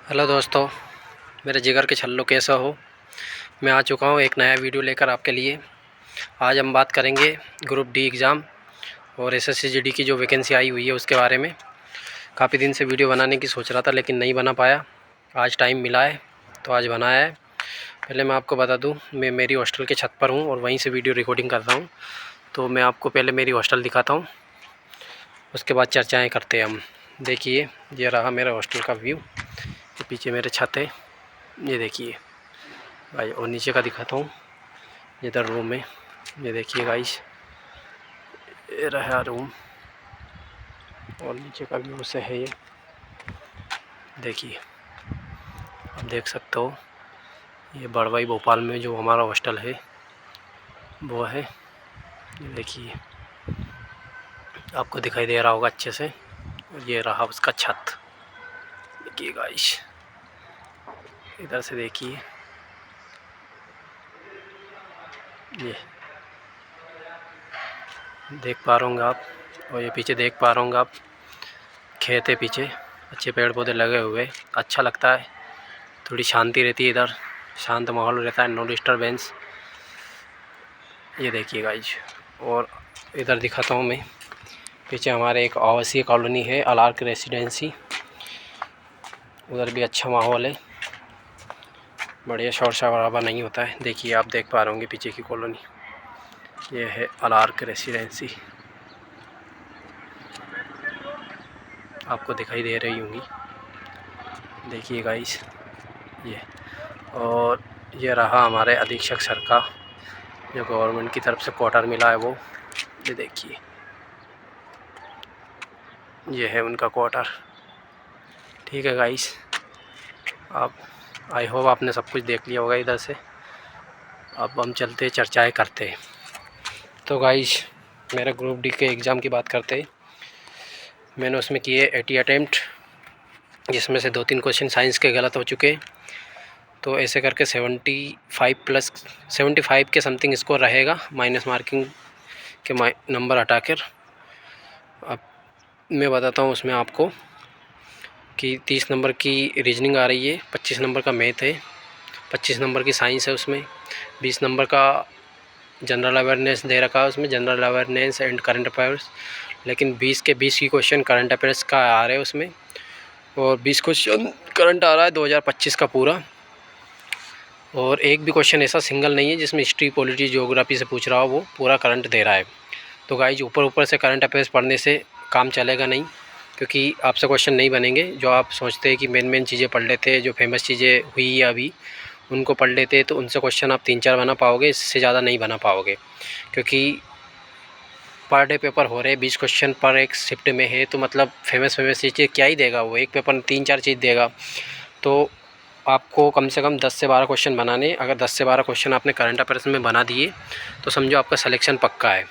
Hello दोस्तों, मेरे जिगर के छल्लो कैसा हो। मैं आ चुका हूँ एक नया वीडियो लेकर आपके लिए। आज हम बात करेंगे ग्रुप डी एग्ज़ाम और एसएससी जीडी की जो वैकेंसी आई हुई है उसके बारे में। काफ़ी दिन से वीडियो बनाने की सोच रहा था लेकिन नहीं बना पाया। आज टाइम मिला है तो आज बनाया है। पहले मैं आपको बता दूँ, मैं मेरी हॉस्टल के छत पर हूँ और वहीं से वीडियो रिकॉर्डिंग कर रहा हूँ। तो मैं आपको पहले मेरी हॉस्टल दिखाता हूँ, उसके बाद चर्चाएँ करते हैं हम। देखिए, ये रहा मेरा हॉस्टल का व्यू। ये पीछे मेरे छत है, ये देखिए भाई। और नीचे का दिखाता हूँ, इधर रूम है, ये देखिए गाइस, ये रहा रूम। और नीचे का व्यू से है, ये देखिए, आप देख सकते हो। ये बड़वाई भोपाल में जो हमारा हॉस्टल है वो है, ये देखिए, आपको दिखाई दे रहा होगा अच्छे से। ये रहा उसका छत, देखिए गाइस, इधर से देखिए, ये देख पा रहे होंगे आप। और ये पीछे देख पा रहे होंगे आप, खेत है पीछे, अच्छे पेड़ पौधे लगे हुए, अच्छा लगता है। थोड़ी शांति रहती है इधर, शांत माहौल रहता है, नो डिस्टर्बेंस। ये देखिए गाइज, और इधर दिखाता हूँ मैं, पीछे हमारे एक आवासीय कॉलोनी है, अलार्क रेसिडेंसी। उधर भी अच्छा माहौल है, बढ़िया, शोर शराबा नहीं होता है। देखिए, आप देख पा रहे होंगे पीछे की कॉलोनी, ये है अलार्क रेसिडेंसी, आपको दिखाई दे रही होंगी। देखिए गाइस, ये, और ये रहा हमारे अधीक्षक सर का जो गवर्नमेंट की तरफ से क्वार्टर मिला है वो, ये देखिए, ये है उनका क्वार्टर। ठीक है गाइस, आप, आई होप आपने सब कुछ देख लिया होगा इधर से। अब हम चलते चर्चाएं करते हैं। तो गाइस, मेरे ग्रुप डी के एग्ज़ाम की बात करते हैं। मैंने उसमें किए 80 अटैम्प्ट, जिसमें से 2-3 क्वेश्चन साइंस के गलत हो चुके। तो ऐसे करके 75 के समथिंग स्कोर रहेगा, माइनस मार्किंग के नंबर हटाकर। अब मैं बताता हूँ उसमें आपको कि 30 नंबर की रीजनिंग आ रही है, 25 नंबर का मैथ है, 25 नंबर की साइंस है, उसमें 20 नंबर का जनरल अवेयरनेस दे रखा है, उसमें general awareness and current affairs. लेकिन 20 के 20 की क्वेश्चन करंट अफेयर्स का आ रहे हैं उसमें, और 20 क्वेश्चन करंट आ रहा है 2025 का पूरा। और एक भी क्वेश्चन ऐसा सिंगल नहीं है जिसमें हिस्ट्री, पॉलिटी, ज्योग्राफी से पूछ रहा हो, वो पूरा करंट दे रहा है। तो गाइज, ऊपर ऊपर से करंट अफेयर्स पढ़ने से काम चलेगा नहीं, क्योंकि आपसे क्वेश्चन नहीं बनेंगे। जो आप सोचते हैं कि मेन चीज़ें पढ़ लेते हैं, जो फेमस चीज़ें हुई है अभी उनको पढ़ लेते हैं, तो उनसे क्वेश्चन आप 3-4 बना पाओगे, इससे ज़्यादा नहीं बना पाओगे। क्योंकि पर डे पेपर हो रहे, 20 क्वेश्चन पर एक शिफ्ट में है, तो मतलब फेमस चीज़ें क्या ही देगा वो, एक पेपर में 3-4 चीज़ देगा। तो आपको कम से कम 10 से 12 क्वेश्चन बनाने। अगर 10 से 12 क्वेश्चन आपने करंट अफेयर्स में बना दिए तो समझो आपका सिलेक्शन पक्का है।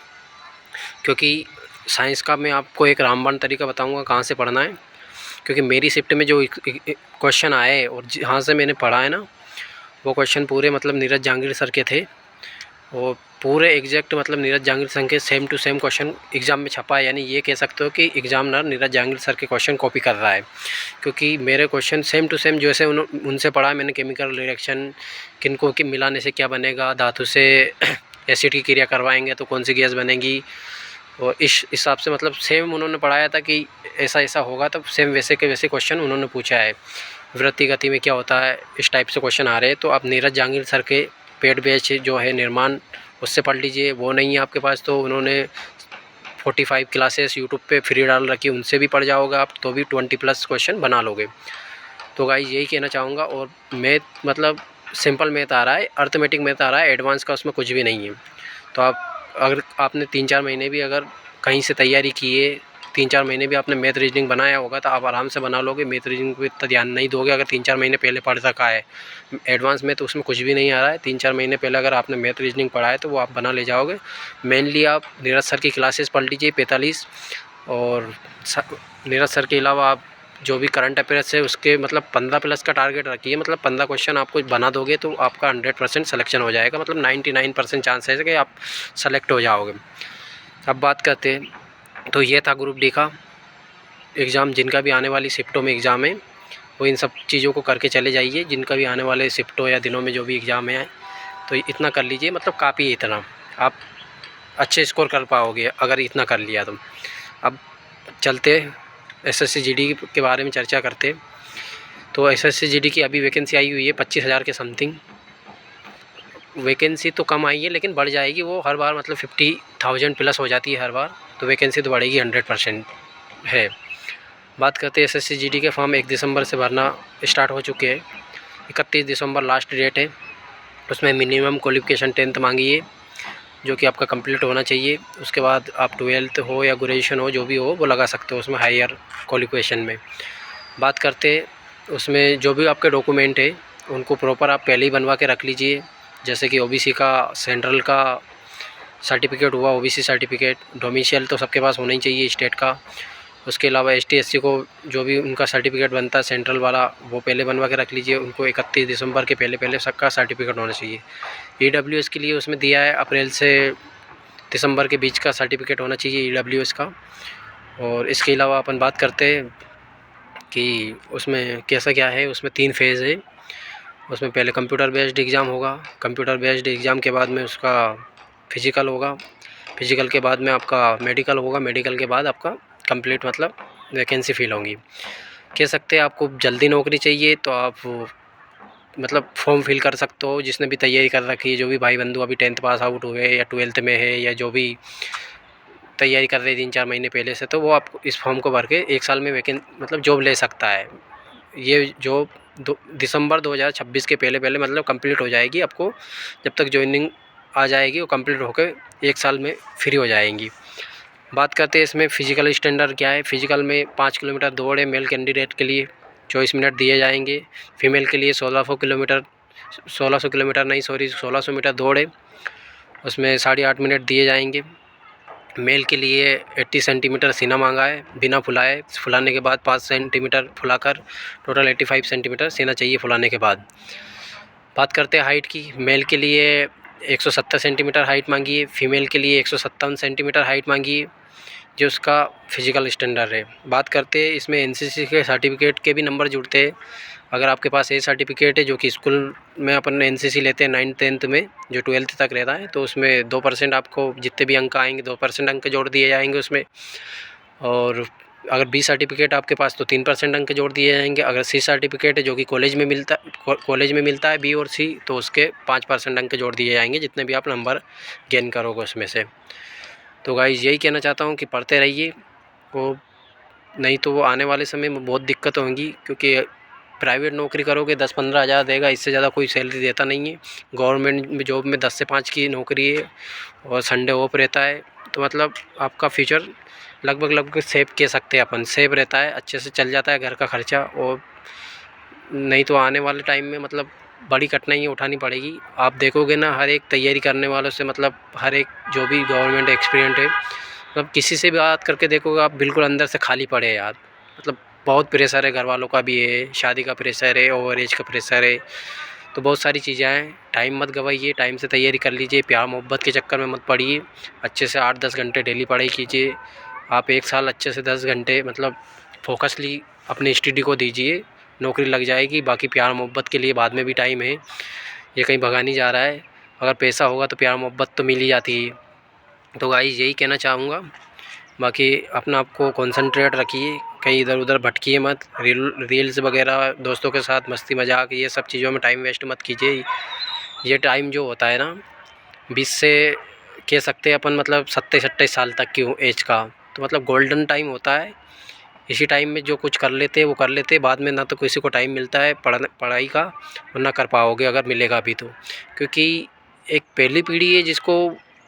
क्योंकि साइंस का मैं आपको एक रामबाण तरीका बताऊंगा कहाँ से पढ़ना है। क्योंकि मेरी शिफ्ट में जो क्वेश्चन आए और जहाँ से मैंने पढ़ा है ना, वो क्वेश्चन पूरे मतलब नीरज जहांगीर सर के थे। और पूरे एग्जैक्ट मतलब नीरज जहांगीर सर के same to same question exam में छपा है। यानी ये कह सकते हो कि एग्जामिनर नीरज जहांगीर सर के क्वेश्चन कॉपी कर रहा है। क्योंकि मेरे क्वेश्चन सेम टू सेम जैसे उनसे पढ़ा है मैंने, केमिकल रिएक्शन किनको कि मिलाने से क्या बनेगा, धातु से एसिड की क्रिया करवाएंगे तो कौन सी गैस बनेगी, और इस हिसाब से मतलब सेम उन्होंने पढ़ाया था कि ऐसा ऐसा होगा, तो सेम वैसे के वैसे क्वेश्चन उन्होंने पूछा है। वृत्ति गति में क्या होता है, इस टाइप से क्वेश्चन आ रहे हैं। तो आप नीरज जहांगीर सर के पेड बैच जो है निर्माण, उससे पढ़ लीजिए। वो नहीं है आपके पास तो उन्होंने 45 क्लासेस यूट्यूब पे फ्री डाल रखी, उनसे भी पढ़ जाओगे आप, तो भी 20+ क्वेश्चन बना लोगे। तो गाइस, यही कहना चाहूँगा। और मैथ मतलब सिंपल मैथ आ रहा है, अर्थमेटिक मैथ आ रहा है, एडवांस का उसमें कुछ भी नहीं है। तो आप, अगर आपने 3-4 महीने भी अगर कहीं से तैयारी की है, 3-4 महीने भी आपने मैथ रीजनिंग बनाया होगा, तो आप आराम से बना लोगे। मैथ रीजनिंग पे इतना ध्यान नहीं दोगे अगर 3-4 महीने पहले पढ़ रखा है। एडवांस में तो उसमें कुछ भी नहीं आ रहा है। 3-4 महीने पहले अगर आपने मैथ रीजनिंग पढ़ा है तो वो आप बना ले जाओगे। मेनली आप नीरज सर की क्लासेस पढ़ लीजिए 45, और नीरज सर के अलावा आप जो भी करंट अफेयर्स है उसके मतलब 15+ का टारगेट रखिए। मतलब 15 क्वेश्चन आपको बना दोगे तो आपका 100% सिलेक्शन हो जाएगा। मतलब 99% चांस है कि आप सेलेक्ट हो जाओगे। अब बात करते हैं, तो ये था ग्रुप डी का एग्ज़ाम, जिनका भी आने वाली शिफ्टों में एग्ज़ाम है। वो इन सब चीज़ों को करके चले जाइए, जिनका भी आने वाले शिफ्टों या दिनों में जो भी एग्ज़ाम है तो इतना कर लीजिए, मतलब काफ़ी है इतना, आप अच्छे स्कोर कर पाओगे अगर इतना कर लिया तो। अब चलते एसएससी जीडी के बारे में चर्चा करते। तो एसएससी जीडी की अभी वैकेंसी आई हुई है 25,000 के समथिंग। वैकेंसी तो कम आई है लेकिन बढ़ जाएगी वो हर बार, मतलब 50,000 प्लस हो जाती है हर बार, तो वैकेंसी तो बढ़ेगी 100% है। बात करते हैं एसएससी जीडी के फॉर्म 1 दिसंबर से भरना स्टार्ट हो चुके हैं। 31 दिसंबर लास्ट डेट है। उसमें मिनिमम क्वालिफ़िकेशन 10th मांगी है, जो कि आपका कंप्लीट होना चाहिए। उसके बाद आप 12th हो या ग्रेजुएशन हो, जो भी हो वो लगा सकते हो उसमें हायर क्वालिफ़िकेशन में। बात करते उसमें जो भी आपके डॉक्यूमेंट है उनको प्रॉपर आप पहले ही बनवा के रख लीजिए, जैसे कि ओबीसी का सेंट्रल का सर्टिफिकेट हुआ, ओबीसी सर्टिफिकेट, डोमिसाइल तो सबके पास होना ही चाहिए स्टेट का। उसके अलावा एसटी एससी को जो भी उनका सर्टिफिकेट बनता है सेंट्रल वाला, वो पहले बनवा के रख लीजिए। उनको 31 दिसंबर के पहले सबका सर्टिफिकेट होना चाहिए। ईडब्ल्यूएस के लिए उसमें दिया है अप्रैल से दिसंबर के बीच का सर्टिफिकेट होना चाहिए ईडब्ल्यूएस का। और इसके अलावा अपन बात करते हैं कि उसमें कैसा क्या है। उसमें 3 फेज़ है। उसमें पहले कंप्यूटर बेस्ड एग्ज़ाम होगा, कंप्यूटर बेस्ड एग्ज़ाम के बाद में उसका फिजिकल होगा, फिजिकल के बाद में आपका मेडिकल होगा, मेडिकल के बाद आपका कंप्लीट मतलब वैकेंसी फिल होंगी। कह सकते हैं आपको जल्दी नौकरी चाहिए तो आप मतलब फॉर्म फिल कर सकते हो, जिसने भी तैयारी कर रखी है, जो भी भाई बंधु अभी 10th पास आउट हुए या 12th में है या जो भी तैयारी कर रहे 3-4 महीने पहले से, तो वो आप इस फॉर्म को भर के 1 साल में मतलब जॉब ले सकता है। ये जॉब दिसंबर 2026 के पहले मतलब कंप्लीट हो जाएगी। आपको जब तक ज्वाइनिंग आ जाएगी वो कंप्लीट होकर 1 साल में फ्री हो जाएंगी। बात करते हैं इसमें फ़िज़िकल स्टैंडर्ड क्या है। फ़िज़िकल में 5 किलोमीटर दौड़ है मेल कैंडिडेट के लिए, 24 मिनट दिए जाएंगे। फीमेल के लिए 1600 किलोमीटर नहीं सॉरी 1600 मीटर दौड़ है, उसमें 8.5 मिनट दिए जाएंगे। मेल के लिए 80 सेंटीमीटर सीना मांगा है बिना फुलाए, फुलाने के बाद 5 सेंटीमीटर फुलाकर टोटल 85 सेंटीमीटर सीना चाहिए फुलाने के बाद। बात करते हैं हाइट की। मेल के लिए 170 सेंटीमीटर हाइट मांगी है, फीमेल के लिए 157 सेंटीमीटर हाइट मांगी है, जो उसका फिजिकल स्टैंडर्ड है। बात करते हैं इसमें एनसीसी के सर्टिफिकेट के भी नंबर जुड़ते हैं। अगर आपके पास ए सर्टिफिकेट है, जो कि स्कूल में अपन एनसीसी लेते हैं 9th 10th में, जो 12th तक रहता है, तो उसमें 2% आपको जितने भी अंक आएंगे 2% अंक जोड़ दिए जाएंगे उसमें। और अगर बी सर्टिफिकेट आपके पास तो 3% अंक जोड़ दिए जाएंगे। अगर सी सर्टिफिकेट है, जो कि कॉलेज में मिलता है बी और सी, तो उसके 5% अंक जोड़ दिए जाएंगे, जितने भी आप नंबर गेन करोगे उसमें से। तो गाइस यही कहना चाहता हूँ कि पढ़ते रहिए, वो नहीं तो वो आने वाले समय में बहुत दिक्कत होंगी, क्योंकि प्राइवेट नौकरी करोगे 10-15 हज़ार देगा, इससे ज़्यादा कोई सैलरी देता नहीं है। गवर्नमेंट जॉब में 10 से 5 की नौकरी है और संडे ऑफ रहता है, तो मतलब आपका फ्यूचर लगभग सेफ कह सकते हैं अपन, सेफ रहता है, अच्छे से चल जाता है घर का खर्चा। और नहीं तो आने वाले टाइम में मतलब बड़ी कठिनाइयाँ उठानी पड़ेगी। आप देखोगे ना हर एक तैयारी करने वालों से, मतलब हर एक जो भी गवर्नमेंट एक्सपीरियंट है, मतलब किसी से भी बात करके देखोगे आप बिल्कुल अंदर से खाली पड़े हैं यार। मतलब बहुत प्रेशर है, घर वालों का भी है, शादी का प्रेशर है, ओवर एज का प्रेशर है, तो बहुत सारी चीज़ें हैं। टाइम मत गवाइए, टाइम से तैयारी कर लीजिए, प्यार मोहब्बत के चक्कर में मत पड़िए। अच्छे से 8-10 घंटे डेली पढ़ाई कीजिए। आप 1 साल अच्छे से 10 घंटे मतलब फोकसली अपनी स्टडी को दीजिए, नौकरी लग जाएगी। बाकी प्यार मोहब्बत के लिए बाद में भी टाइम है, ये कहीं भगा नहीं जा रहा है। अगर पैसा होगा तो प्यार मोहब्बत तो मिल ही जाती है। तो गाइस यही कहना चाहूँगा। बाकी अपना आपको कॉन्सनट्रेट रखिए, कहीं इधर उधर भटकिए मत। रील्स वगैरह दोस्तों के साथ मस्ती मजाक ये सब चीज़ों में टाइम वेस्ट मत कीजिए। ये टाइम जो होता है ना 20 से कह सकते हैं अपन मतलब 27-28 साल तक की एज का, तो मतलब गोल्डन टाइम होता है। इसी टाइम में जो कुछ कर लेते हैं वो कर लेते हैं, बाद में ना तो किसी को टाइम मिलता है पढ़ाई का, और ना कर पाओगे अगर मिलेगा भी तो। क्योंकि एक पहली पीढ़ी है जिसको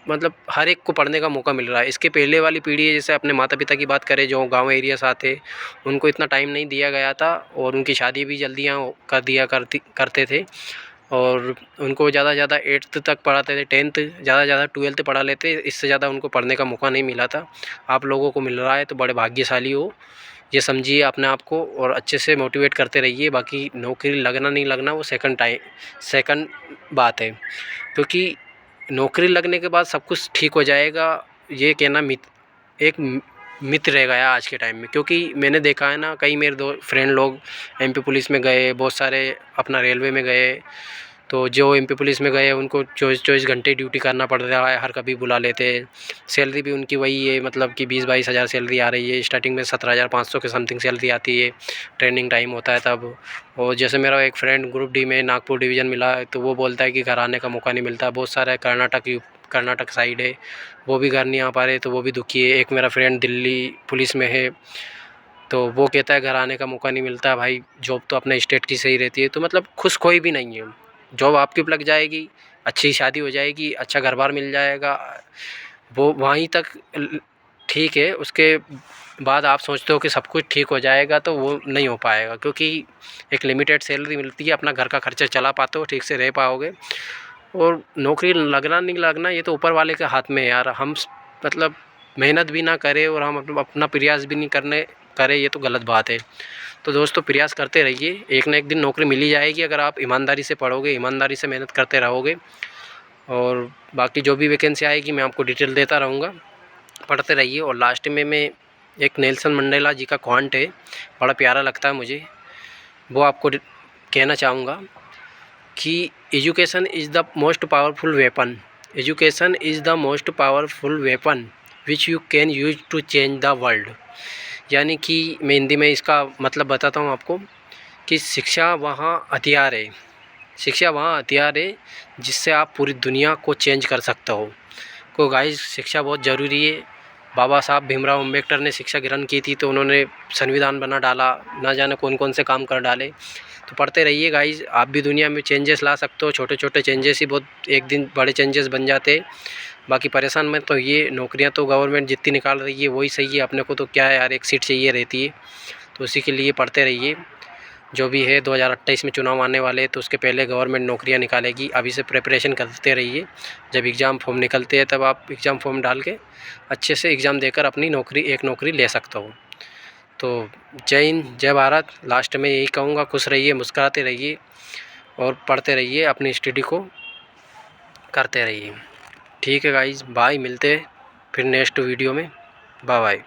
मतलब हर एक को पढ़ने का मौका मिल रहा है। इसके पहले वाली पीढ़ी है, जैसे अपने माता पिता की बात करें जो गांव एरिया से आते, उनको इतना टाइम नहीं दिया गया था, और उनकी शादी भी जल्दियाँ करते थे, और उनको ज़्यादा से ज़्यादा 8th तक पढ़ाते थे, 10th ज़्यादा से ज़्यादा 12th पढ़ा लेते, इससे ज़्यादा उनको पढ़ने का मौका नहीं मिला था। आप लोगों को मिल रहा है तो बड़े भाग्यशाली हो, ये समझिए अपने आप को, और अच्छे से मोटिवेट करते रहिए। बाकी नौकरी लगना नहीं लगना वो सेकंड बात है, क्योंकि नौकरी लगने के बाद सब कुछ ठीक हो जाएगा, ये कहना एक मिथ रह गया आज के टाइम में। क्योंकि मैंने देखा है ना, कई मेरे दो फ्रेंड लोग एमपी पुलिस में गए, बहुत सारे अपना रेलवे में गए, तो जो एमपी पुलिस में गए उनको 24-24 घंटे ड्यूटी करना पड़ रहा है, हर कभी बुला लेते हैं। सैलरी भी उनकी वही है, मतलब कि 20-22 हज़ार सैलरी आ रही है, स्टार्टिंग में 17,500 के समथिंग सैलरी आती है, ट्रेनिंग टाइम होता है तब। और जैसे मेरा एक फ्रेंड ग्रुप डी में नागपुर डिवीज़न मिला है, तो वो बोलता है कि घर आने का मौका नहीं मिलता। बहुत सारा कर्नाटक साइड है, वो भी घर नहीं आ पा रहे, तो वो भी दुखी है। एक मेरा फ्रेंड दिल्ली पुलिस में है, तो वो कहता है घर आने का मौका नहीं मिलता। भाई जॉब तो अपने स्टेट की सही रहती है, तो मतलब खुश कोई भी नहीं है। जॉब आपकी लग जाएगी, अच्छी शादी हो जाएगी, अच्छा घर बार मिल जाएगा, वो वहीं तक ठीक है। उसके बाद आप सोचते हो कि सब कुछ ठीक हो जाएगा, तो वो नहीं हो पाएगा। क्योंकि एक लिमिटेड सैलरी मिलती है, अपना घर का खर्चा चला पाते हो, ठीक से रह पाओगे। और नौकरी लगना नहीं लगना ये तो ऊपर वाले के हाथ में है यार। हम मतलब मेहनत भी ना करें और हम अपना प्रयास भी नहीं करने करें, ये तो गलत बात है। तो दोस्तों प्रयास करते रहिए, एक ना एक दिन नौकरी मिल ही जाएगी अगर आप ईमानदारी से पढ़ोगे, ईमानदारी से मेहनत करते रहोगे। और बाकी जो भी वैकेंसी आएगी मैं आपको डिटेल देता रहूँगा, पढ़ते रहिए। और लास्ट में मैं एक नेल्सन मंडेला जी का क्वांट है, बड़ा प्यारा लगता है मुझे, वो आपको कहना चाहूँगा कि education is the most powerful weapon, education is the most powerful weapon which you can use to change the world. यानी कि मैं हिंदी में इसका मतलब बताता हूँ आपको कि शिक्षा वहाँ हथियार है, शिक्षा वहाँ हथियार है जिससे आप पूरी दुनिया को चेंज कर सकते हो। को गाइस शिक्षा बहुत ज़रूरी है। बाबा साहब भीमराव अम्बेडकर ने शिक्षा ग्रहण की थी, तो उन्होंने संविधान बना डाला, ना जाने कौन कौन से काम कर डाले। तो पढ़ते रहिए गाइस, आप भी दुनिया में चेंजेस ला सकते हो। छोटे छोटे चेंजेस ही बहुत एक दिन बड़े चेंजेस बन जाते हैं। बाकी परेशान में तो ये नौकरियां तो गवर्नमेंट जितनी निकाल रही है वही सही है, अपने को तो क्या है यार, एक सीट चाहिए रहती है। तो उसी के लिए पढ़ते रहिए। जो भी है 2028 में चुनाव आने वाले हैं, तो उसके पहले गवर्नमेंट नौकरियां निकालेगी, अभी से प्रिपरेशन करते रहिए। जब एग्ज़ाम फॉर्म निकलते हैं तब आप एग्ज़ाम फॉर्म डाल के अच्छे से एग्ज़ाम देकर अपनी नौकरी एक नौकरी ले सकते हो। तो जय हिंद जय भारत। लास्ट में यही कहूँगा, खुश रहिए, मुस्कुराते रहिए और पढ़ते रहिए, अपनी स्टडी को करते रहिए। ठीक है गाइज, बाय, मिलते हैं फिर नेक्स्ट वीडियो में। Bye bye.